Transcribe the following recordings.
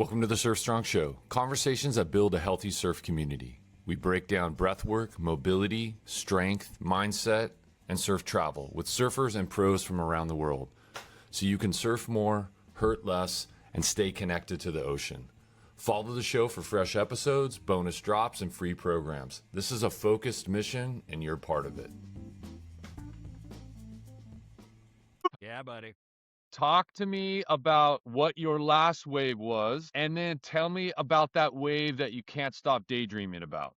Welcome to the Surf Strong Show, conversations that build a healthy surf community. We break down breathwork, mobility, strength, mindset, and surf travel with surfers and pros from around the world, so you can surf more, hurt less, and stay connected to the ocean. Follow the show for fresh episodes, bonus drops, and free programs. This is a focused mission, and you're part of it. Yeah, buddy. Talk to me about what your last wave was, and then tell me about that wave that you can't stop daydreaming about.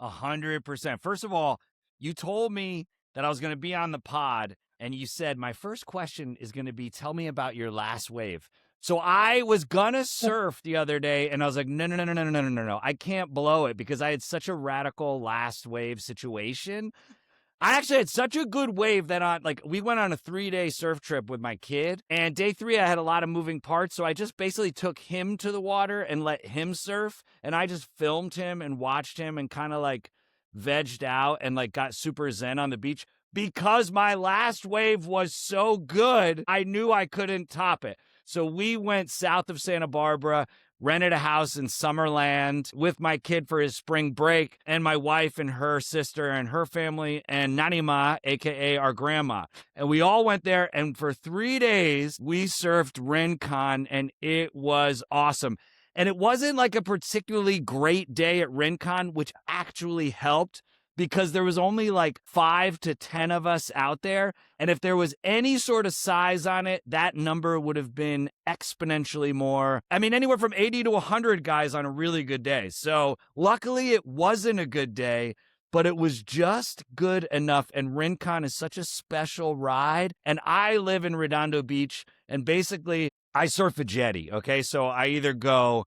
100%. First of all, you told me that I was going to be on the pod, and you said my first question is going to be, tell me about your last wave. So I was going to surf the other day, and I was like, no. I can't blow it because I had such a radical last wave situation. I actually had such a good wave that we went on a 3-day surf trip with my kid, and day 3 I had a lot of moving parts, so I just basically took him to the water and let him surf, and I just filmed him and watched him and kind of like vegged out and like got super zen on the beach. Because my last wave was so good, I knew I couldn't top it. So we went south of Santa Barbara, rented a house in Summerland with my kid for his spring break, and my wife and her sister and her family and Nanima, a.k.a. our grandma. And we all went there, and for 3 days, we surfed Rincon, and it was awesome. And it wasn't like a particularly great day at Rincon, which actually helped, because there was only like 5 to 10 of us out there. And if there was any sort of size on it, that number would have been exponentially more. I mean, anywhere from 80 to 100 guys on a really good day. So luckily it wasn't a good day, but it was just good enough. And Rincon is such a special ride. And I live in Redondo Beach, and basically I surf a jetty. Okay. So I either go,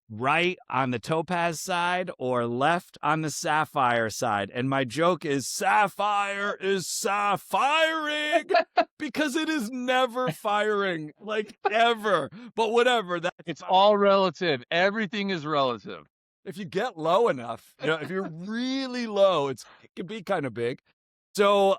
right on the Topaz side or left on the Sapphire side. And my joke is Sapphire is saphiring because it is never firing, like ever. But whatever. It's all relative. Everything is relative. If you get low enough, if you're really low, it can be kind of big. So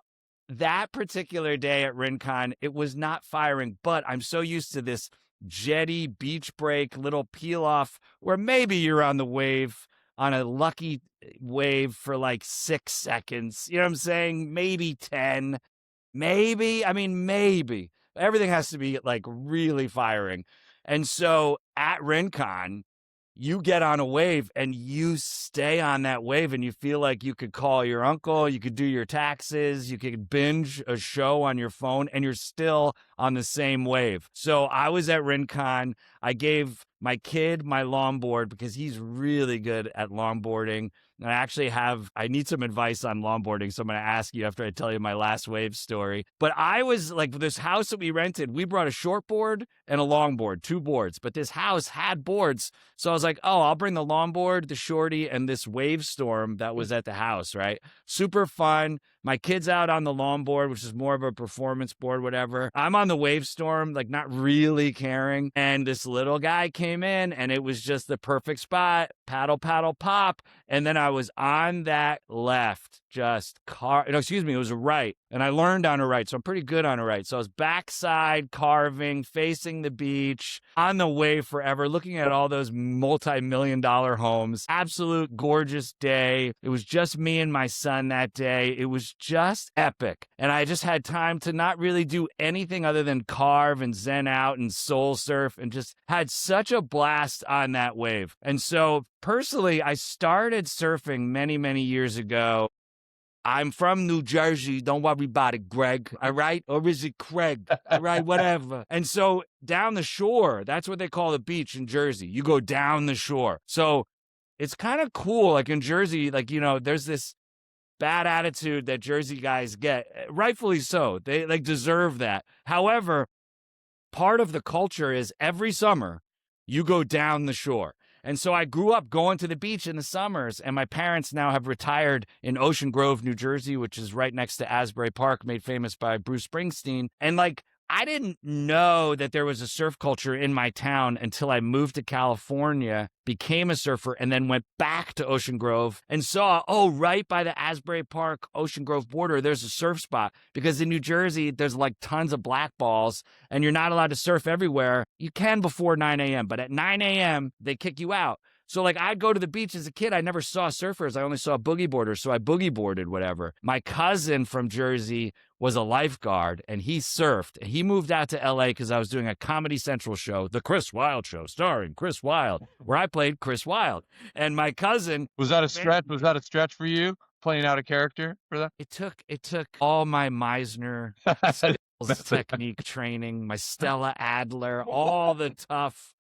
that particular day at Rincon, it was not firing, but I'm so used to this jetty beach break little peel off where maybe you're on the wave on a lucky wave for like 6 seconds. You know what I'm saying? Maybe 10, maybe. Everything has to be like really firing. And so at Rincon, you get on a wave and you stay on that wave, and you feel like you could call your uncle, you could do your taxes, you could binge a show on your phone, and you're still on the same wave. So I was at Rincon. I gave my kid my longboard because he's really good at longboarding. And I need some advice on longboarding, so I'm going to ask you after I tell you my last wave story. But I was like, this house that we rented, we brought a shortboard and a longboard, 2 boards. But this house had boards. So I was like, oh, I'll bring the longboard, the shorty, and this wave storm that was at the house, right? Super fun. My kid's out on the longboard, which is more of a performance board, whatever. I'm on the wave storm, like not really caring. And this little guy came in, and it was just the perfect spot. Paddle, paddle, pop. And then I was on that left, it was a right. And I learned on a right, so I'm pretty good on a right. So I was backside carving, facing the beach, on the wave forever, looking at all those multi-million-dollar homes. Absolute gorgeous day. It was just me and my son that day. It was just epic. And I just had time to not really do anything other than carve and zen out and soul surf, and just had such a blast on that wave. And so personally, I started surfing many, many years ago. I'm from New Jersey. Don't worry about it, Greg. All right? Or is it Craig? All right, whatever. And so down the shore, that's what they call the beach in Jersey. You go down the shore. So it's kind of cool. Like in Jersey, there's this bad attitude that Jersey guys get. Rightfully so. They deserve that. However, part of the culture is every summer you go down the shore. And so I grew up going to the beach in the summers, and my parents now have retired in Ocean Grove, New Jersey, which is right next to Asbury Park, made famous by Bruce Springsteen. And I didn't know that there was a surf culture in my town until I moved to California, became a surfer, and then went back to Ocean Grove and saw, right by the Asbury Park Ocean Grove border, there's a surf spot. Because in New Jersey, there's like tons of black balls and you're not allowed to surf everywhere. You can before 9 a.m., but at 9 a.m., they kick you out. So like I'd go to the beach as a kid. I never saw surfers. I only saw boogie boarders. So I boogie boarded, whatever. My cousin from Jersey was a lifeguard and he surfed. He moved out to LA because I was doing a Comedy Central show, The Chris Wylde Show, starring Chris Wylde, where I played Chris Wylde. And my cousin. Was that a stretch? Was that a stretch for you, playing out a character for that? It took all my Meisner skills, technique training, my Stella Adler, all the tough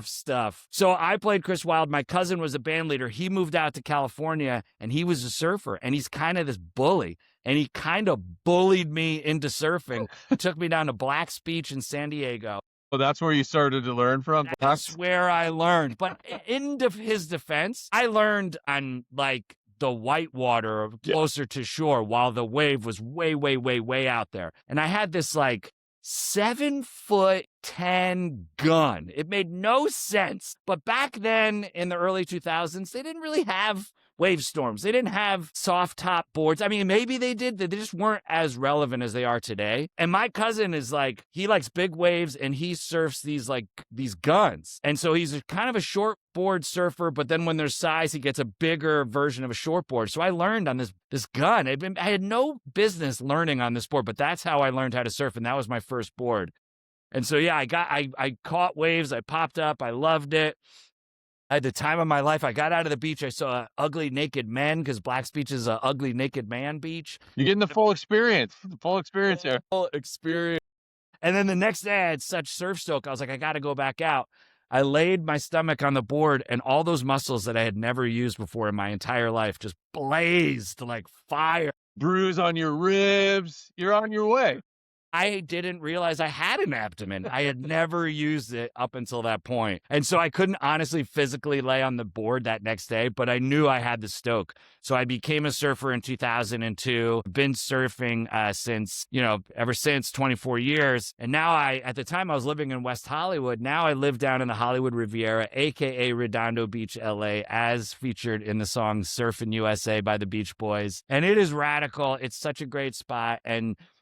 stuff. So I played Chris Wylde. My cousin was a band leader. He moved out to California and he was a surfer and he's kind of this bully. And he kind of bullied me into surfing. He took me down to Black's Beach in San Diego. Well, that's where you started to learn from? That's where I learned. But in his defense, I learned on like the white water closer to shore while the wave was way, way, way, way out there. And I had this like 7'10" gun. It made no sense. But back then in the early 2000s, they didn't really have wave storms. They didn't have soft top boards. I mean, maybe they did. They just weren't as relevant as they are today. And my cousin is like, he likes big waves and he surfs these guns. And so he's kind of a short board surfer, but then when there's size, he gets a bigger version of a short board. So I learned on this gun. I had no business learning on this board, but that's how I learned how to surf. And that was my first board. And so, yeah, I caught waves. I popped up. I loved it. At the time of my life, I got out of the beach. I saw ugly naked men because Black's Beach is an ugly naked man beach. You're getting the full experience. Here. Full experience. And then the next day, I had such surf stoke. I was like, I got to go back out. I laid my stomach on the board, and all those muscles that I had never used before in my entire life just blazed like fire. Bruise on your ribs. You're on your way. I didn't realize I had an abdomen. I had never used it up until that point. And so I couldn't honestly physically lay on the board that next day, but I knew I had the stoke. So I became a surfer in 2002, been surfing ever since 24 years. And now at the time I was living in West Hollywood. Now I live down in the Hollywood Riviera, AKA Redondo Beach, LA, as featured in the song Surfin' USA by the Beach Boys. And it is radical. It's such a great spot.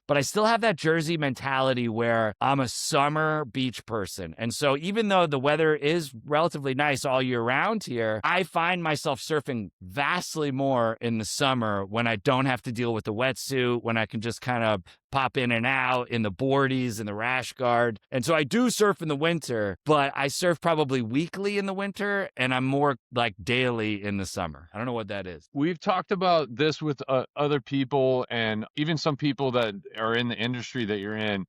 But I still have that Jersey mentality where I'm a summer beach person. And so even though the weather is relatively nice all year round here, I find myself surfing vastly more in the summer when I don't have to deal with the wetsuit, when I can just kind of pop in and out in the boardies and the rash guard. And so I do surf in the winter, but I surf probably weekly in the winter and I'm more like daily in the summer. I don't know what that is. We've talked about this with other people and even some people that are in the industry that you're in.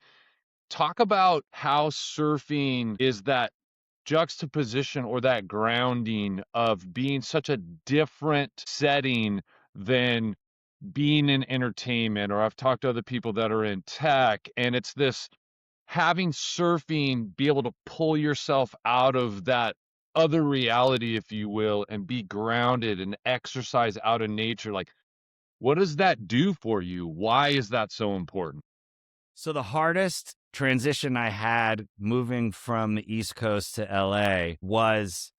Talk about how surfing is that juxtaposition or that grounding of being such a different setting than being in entertainment, or I've talked to other people that are in tech, and it's this having surfing be able to pull yourself out of that other reality, if you will, and be grounded and exercise out in nature. Like, what does that do for you? Why is that so important? So the hardest transition I had moving from the East Coast to LA was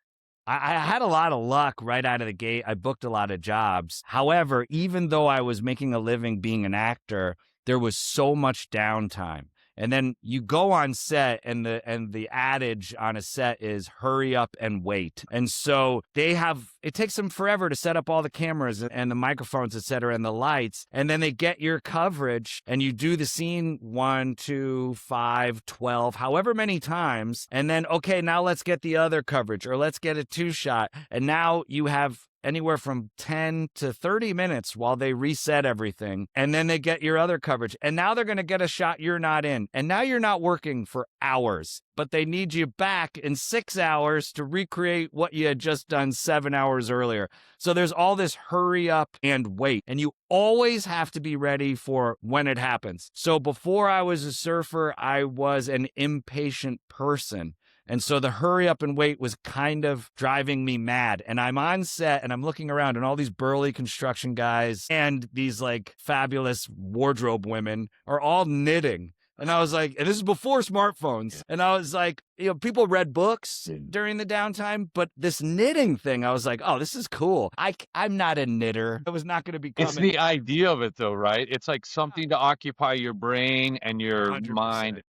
I had a lot of luck right out of the gate. I booked a lot of jobs. However, even though I was making a living being an actor, there was so much downtime. And then you go on set and the adage on a set is hurry up and wait. And so it takes them forever to set up all the cameras and the microphones, et cetera, and the lights. And then they get your coverage and you do the scene 1, 2, 5, 12, however many times. And then, okay, now let's get the other coverage or let's get a 2-shot. And now you have anywhere from 10 to 30 minutes while they reset everything. And then they get your other coverage. And now they're going to get a shot you're not in. And now you're not working for hours, but they need you back in 6 hours to recreate what you had just done 7 hours earlier. So there's all this hurry up and wait. And you always have to be ready for when it happens. So before I was a surfer, I was an impatient person. And so the hurry up and wait was kind of driving me mad. And I'm on set and I'm looking around and all these burly construction guys and these like fabulous wardrobe women are all knitting. And I was like, and this is before smartphones. And I was like, people read books during the downtime, but this knitting thing, I was like, oh, this is cool. I'm not a knitter. I was not going to become It's the idea of it though, right? It's like something to occupy your brain and your 100%. mind.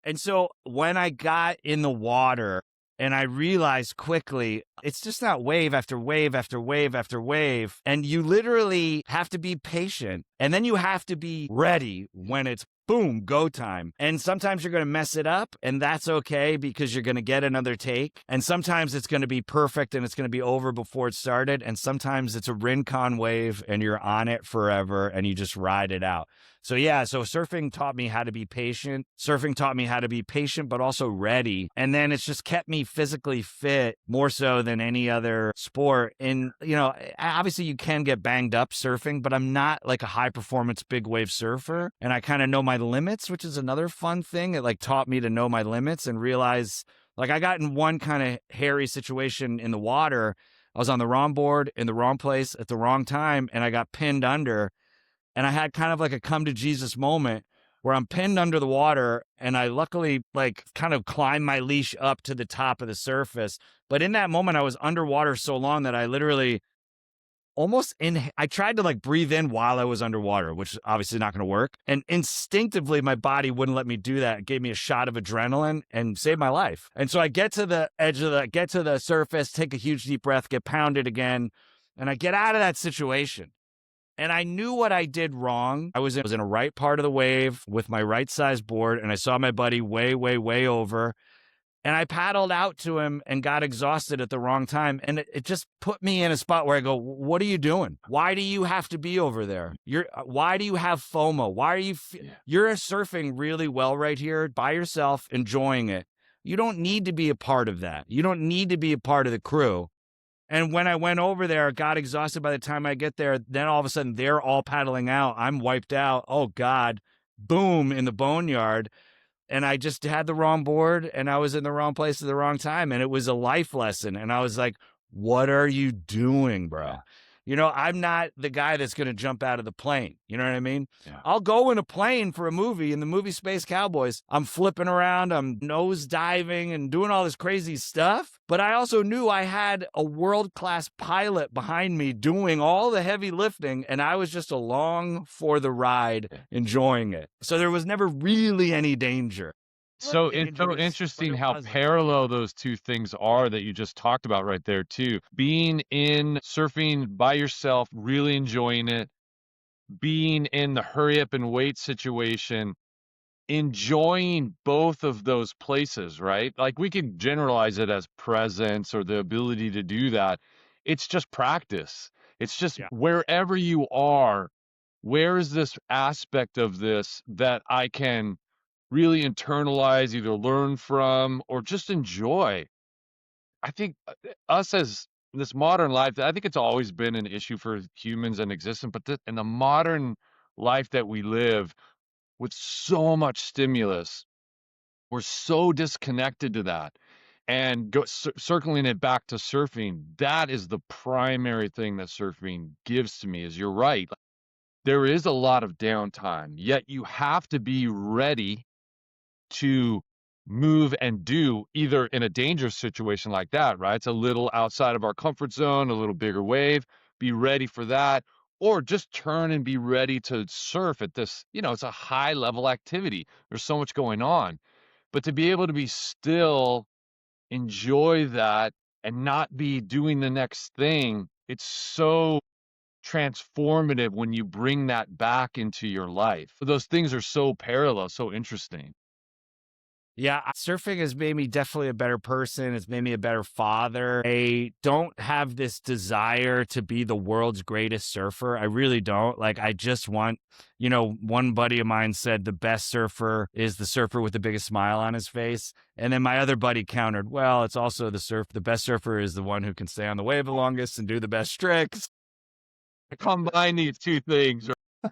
And so when I got in the water and I realized quickly, it's just not wave after wave after wave after wave. And you literally have to be patient. And then you have to be ready when it's boom, go time. And sometimes you're going to mess it up, and that's okay because you're going to get another take. And sometimes it's going to be perfect and it's going to be over before it started. And sometimes it's a Rincon wave and you're on it forever and you just ride it out. So yeah, so surfing taught me how to be patient. Surfing taught me how to be patient, but also ready. And then it's just kept me physically fit more so than any other sport. And, obviously you can get banged up surfing, but I'm not like a high performance big wave surfer. And I kind of know my limits, which is another fun thing. It like taught me to know my limits and realize like I got in one kind of hairy situation in the water. I was on the wrong board in the wrong place at the wrong time, and I got pinned under. And I had kind of like a come to Jesus moment where I'm pinned under the water, and I luckily like kind of climbed my leash up to the top of the surface. But in that moment, I was underwater so long that I literally I tried to like breathe in while I was underwater, which is obviously not going to work. And instinctively, my body wouldn't let me do that. It gave me a shot of adrenaline and saved my life. And so I get to the edge get to the surface, take a huge deep breath, get pounded again. And I get out of that situation. And I knew what I did wrong. I was in a right part of the wave with my right size board, and I saw my buddy way, way, way over. And I paddled out to him and got exhausted at the wrong time. And it just put me in a spot where I go, what are you doing? Why do you have to be over there? Why do you have FOMO? Why are you, you're surfing really well right here by yourself, enjoying it. You don't need to be a part of that. You don't need to be a part of the crew. And when I went over there, got exhausted by the time I get there, then all of a sudden they're all paddling out. I'm wiped out. Oh, God. Boom, in the boneyard. And I just had the wrong board, and I was in the wrong place at the wrong time. And it was a life lesson. And I was like, what are you doing, bro? I'm not the guy that's going to jump out of the plane. You know what I mean? Yeah. I'll go in a plane for a movie, in the movie Space Cowboys. I'm flipping around, I'm nose diving and doing all this crazy stuff. But I also knew I had a world-class pilot behind me doing all the heavy lifting, and I was just along for the ride, enjoying it. So there was never really any danger. So it's so interesting how parallel those two things are that you just talked about right there too. Being in surfing by yourself, really enjoying it, being in the hurry up and wait situation, enjoying both of those places, right? Like we can generalize it as presence or the ability to do that. It's just practice. It's just wherever you are, where is this aspect of this that I can really internalize, either learn from or just enjoy. I think us as this modern life, I think it's always been an issue for humans and existence, but in the modern life that we live with so much stimulus, we're so disconnected to that. And circling it back to surfing, that is the primary thing that surfing gives to me is you're right. There is a lot of downtime, yet you have to be ready to move and do either in a dangerous situation like that, right? It's a little outside of our comfort zone, a little bigger wave, be ready for that, or just turn and be ready to surf at this, it's a high level activity. There's so much going on, but to be able to be still, enjoy that and not be doing the next thing, it's so transformative when you bring that back into your life. Those things are so parallel, so interesting. Yeah, surfing has made me definitely a better person. It's made me a better father. I don't have this desire to be the world's greatest surfer. I really don't. Like, I just want, one buddy of mine said the best surfer is the surfer with the biggest smile on his face. And then my other buddy countered, well, it's also the best surfer is the one who can stay on the wave the longest and do the best tricks. Combine these two things.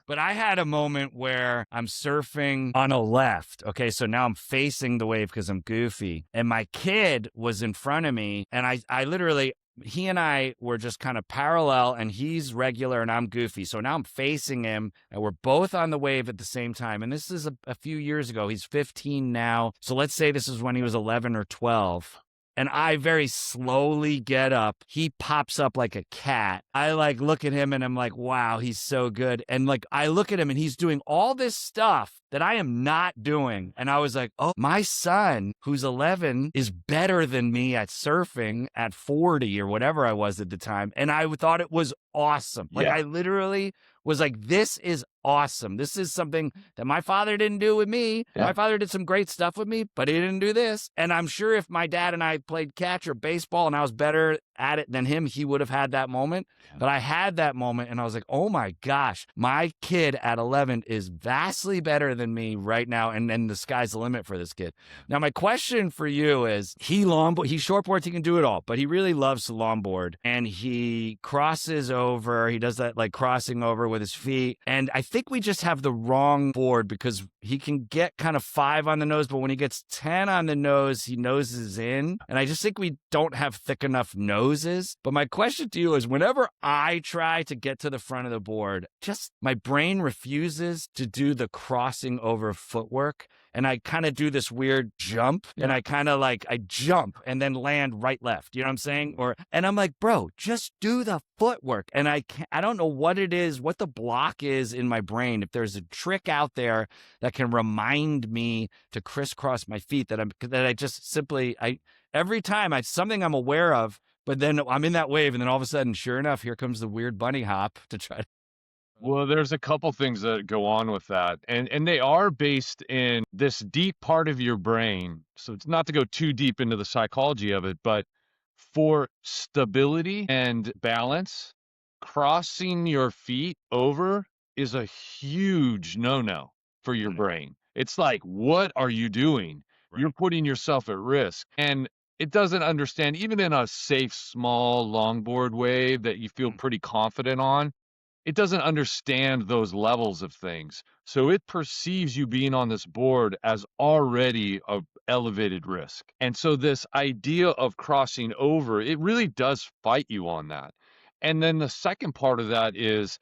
But I had a moment where I'm surfing on a left. Okay, so now I'm facing the wave because I'm goofy. And my kid was in front of me. And I literally, he and I were just kind of parallel, and he's regular and I'm goofy. So now I'm facing him and we're both on the wave at the same time. And this is a few years ago. He's 15 now. So let's say this is when he was 11 or 12. And I very slowly get up. He pops up like a cat. I like look at him and I'm like, wow, he's so good. And like, I look at him and he's doing all this stuff that I am not doing. And I was like, oh, my son, who's 11, is better than me at surfing at 40 or whatever I was at the time. And I thought it was awesome. Like, I literally was like, this is awesome. This is something that my father didn't do with me. My father did some great stuff with me, but he didn't do this. And I'm sure if my dad and I played catch or baseball and I was better at it than him, he would have had that moment. But I had that moment and I was like, oh my gosh, my kid at 11 is vastly better than me right now. And the sky's the limit for this kid. Now, my question for you is, he shortboards, he can do it all, but he really loves to longboard, and he crosses over. He does that like crossing over with his feet. And I think we just have the wrong board, because he can get kind of 5 on the nose, but when he gets 10 on the nose, he noses in. And I just think we don't have thick enough noses. But my question to you is, whenever I try to get to the front of the board, just my brain refuses to do the crossing over footwork. And I kind of do this weird jump, and I kind of like, I jump and then land right, left. You know what I'm saying? And I'm like, bro, just do the footwork. And I don't know what it is, what the block is in my brain. If there's a trick out there that can remind me to crisscross my feet, that I just simply, every time it's something I'm aware of, but then I'm in that wave, and then all of a sudden, sure enough, here comes the weird bunny hop to try to. Well, there's a couple things that go on with that, and they are based in this deep part of your brain. So it's not to go too deep into the psychology of it, but for stability and balance, crossing your feet over is a huge no-no for your brain. It's like, what are you doing? You're putting yourself at risk. And it doesn't understand, even in a safe, small longboard wave that you feel pretty confident on, it doesn't understand those levels of things. So it perceives you being on this board as already a elevated risk. And so this idea of crossing over, it really does fight you on that. And then the second part of that is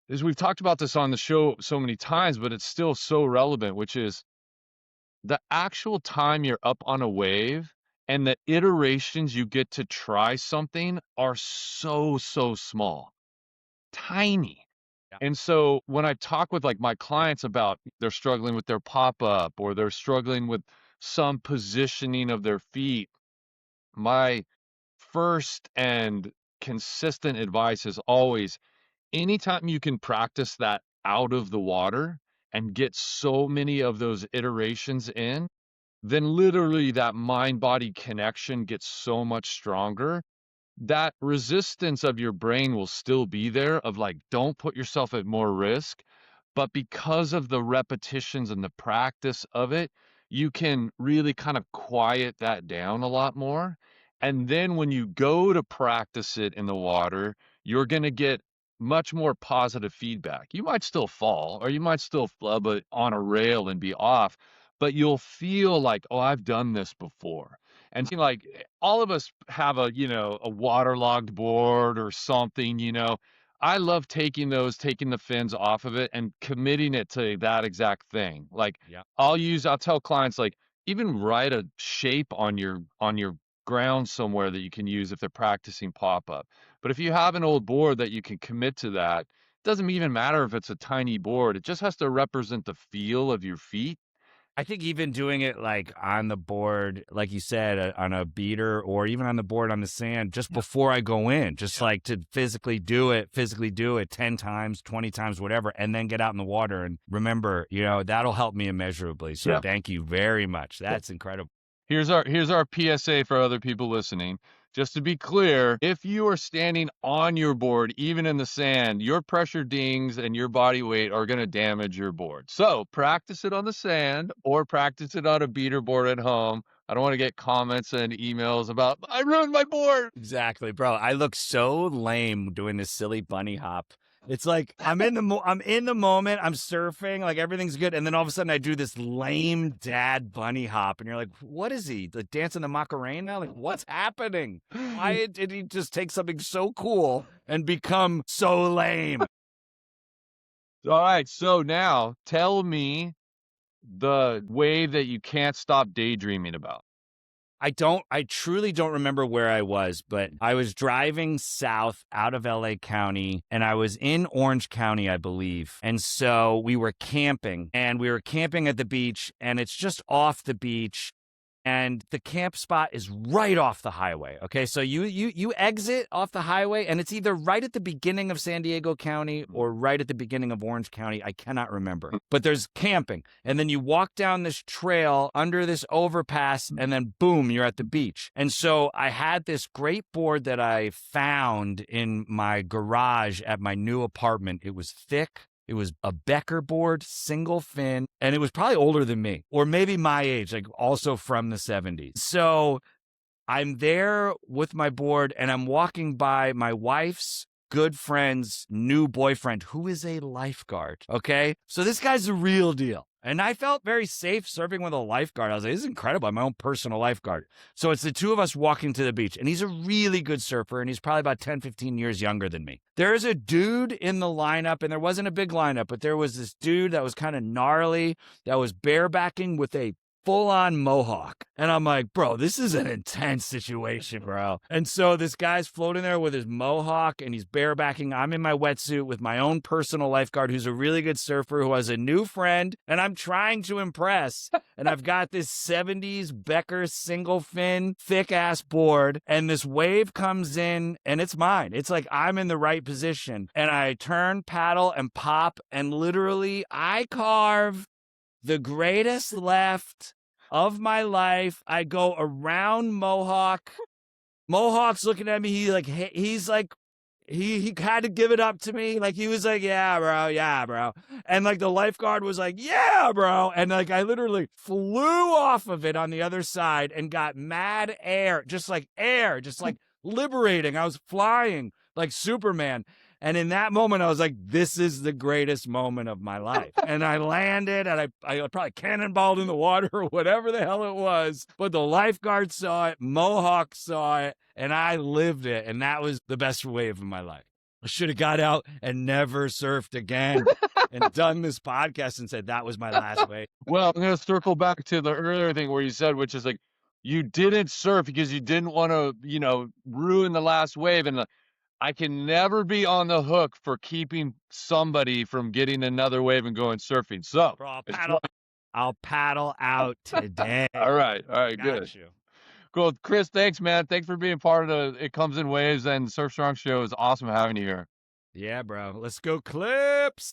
we've talked about this on the show so many times, but it's still so relevant, which is the actual time you're up on a wave and the iterations you get to try something are so small. Tiny. And so when I talk with like my clients about they're struggling with their pop-up, or they're struggling with some positioning of their feet, my first and consistent advice is always, anytime you can practice that out of the water and get so many of those iterations in, then literally that mind-body connection gets so much stronger. That resistance of your brain will still be there, of like, don't put yourself at more risk. But because of the repetitions and the practice of it, you can really kind of quiet that down a lot more. And then when you go to practice it in the water, you're going to get much more positive feedback. You might still fall, or you might still flub it on a rail and be off, but you'll feel like, oh, I've done this before. And like, all of us have a waterlogged board or something. I love taking the fins off of it and committing it to that exact thing. Like, I'll tell clients, like, even write a shape on your ground somewhere that you can use if they're practicing pop-up. But if you have an old board that you can commit to that, it doesn't even matter if it's a tiny board. It just has to represent the feel of your feet. I think even doing it like on the board, like you said, on a beater, or even on the board on the sand, just before I go in, just like to physically do it 10 times, 20 times, whatever, and then get out in the water. And remember, that'll help me immeasurably. So thank you very much. That's incredible. Here's our PSA for other people listening. Just to be clear, if you are standing on your board, even in the sand, your pressure dings and your body weight are going to damage your board. So practice it on the sand, or practice it on a beater board at home. I don't want to get comments and emails about, I ruined my board. Exactly, bro. I look so lame doing this silly bunny hop It's like I'm in the moment. I'm surfing, like everything's good, and then all of a sudden I do this lame dad bunny hop, and you're like, "What is he? Like dancing the Macarena? Like what's happening? Why did he just take something so cool and become so lame?" All right, so now tell me the wave that you can't stop daydreaming about. I truly don't remember where I was, but I was driving south out of LA County and I was in Orange County, I believe. And so we were camping at the beach, and it's just off the beach. And the camp spot is right off the highway. Okay, so you exit off the highway, and it's either right at the beginning of San Diego County or right at the beginning of Orange County. I cannot remember. But there's camping, and then you walk down this trail under this overpass, and then boom, you're at the beach. And so I had this great board that I found in my garage at my new apartment. It was thick. It was a Becker board, single fin, and it was probably older than me, or maybe my age, like also from the 70s. So I'm there with my board, and I'm walking by my wife's good friend's new boyfriend, who is a lifeguard, okay? So this guy's the real deal. And I felt very safe surfing with a lifeguard. I was like, this is incredible. I'm my own personal lifeguard. So it's the two of us walking to the beach. And he's a really good surfer, and he's probably about 10, 15 years younger than me. There is a dude in the lineup, and there wasn't a big lineup, but there was this dude that was kind of gnarly, that was barebacking with a full-on mohawk. And I'm like, bro, this is an intense situation, bro. And so this guy's floating there with his mohawk, and he's barebacking. I'm in my wetsuit with my own personal lifeguard, who's a really good surfer, who has a new friend, and I'm trying to impress. And I've got this 70s Becker single fin, thick-ass board, and this wave comes in, and it's mine. It's like I'm in the right position. And I turn, paddle, and pop, and literally I carve the greatest left of my life. I go around Mohawk. Mohawk's looking at me. He had to give it up to me. Like he was like, yeah, bro. And like the lifeguard was like, yeah, bro. And like I literally flew off of it on the other side and got mad air, just like liberating. I was flying like Superman. And in that moment, I was like, this is the greatest moment of my life. And I landed, and I probably cannonballed in the water or whatever the hell it was. But the lifeguard saw it, Mohawk saw it, and I lived it. And that was the best wave of my life. I should have got out and never surfed again and done this podcast and said that was my last wave. Well, I'm going to circle back to the earlier thing where you said, which is like, you didn't surf because you didn't want to, ruin the last wave. And I can never be on the hook for keeping somebody from getting another wave and going surfing. So Bro, I'll paddle out today. All right, good. You. Cool. Chris, thanks, man. Thanks for being part of the It Comes in Waves and Surf Strong show. It's awesome having you here. Yeah, bro. Let's go Clips.